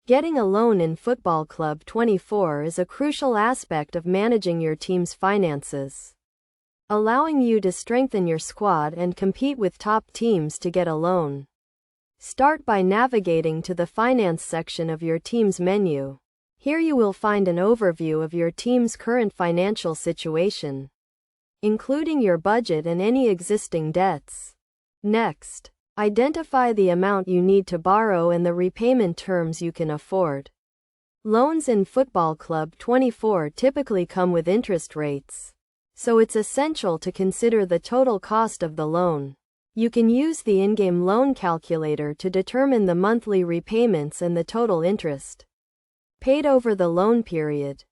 Getting a loan in Football Club 24 is a crucial aspect of managing your team's finances, allowing you to strengthen your squad and compete with top teams to get a loan. Start by navigating to the finance section of your team's menu. Here you will find an overview of your team's current financial situation, including your budget and any existing debts. Next, identify the amount you need to borrow and the repayment terms you can afford. Loans in Football Club 24 typically come with interest rates, so it's essential to consider the total cost of the loan. You can use the in-game loan calculator to determine the monthly repayments and the total interest paid over the loan period.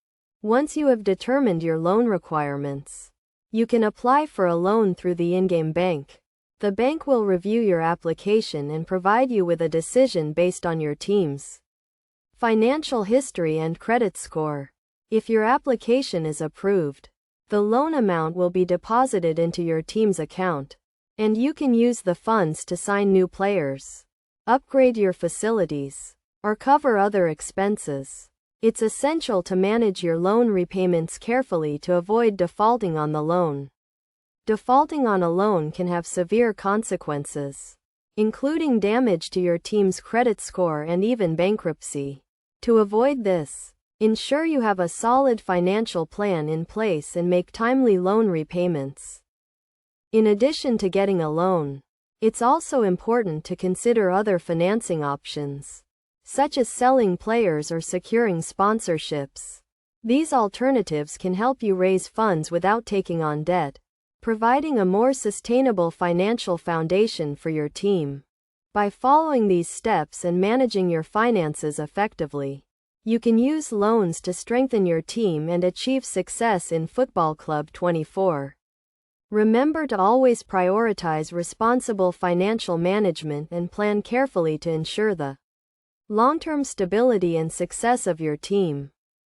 Once you have determined your loan requirements, you can apply for a loan through the in-game bank. The bank will review your application and provide you with a decision based on your team's financial history and credit score. If your application is approved, the loan amount will be deposited into your team's account, and you can use the funds to sign new players, upgrade your facilities, or cover other expenses. It's essential to manage your loan repayments carefully to avoid defaulting on the loan. Defaulting on a loan can have severe consequences, including damage to your team's credit score and even bankruptcy. To avoid this, ensure you have a solid financial plan in place and make timely loan repayments. In addition to getting a loan, it's also important to consider other financing options, such as selling players or securing sponsorships. These alternatives can help you raise funds without taking on debt, providing a more sustainable financial foundation for your team. By following these steps and managing your finances effectively, you can use loans to strengthen your team and achieve success in Football Club 24. Remember to always prioritize responsible financial management and plan carefully to ensure the long-term stability and success of your team.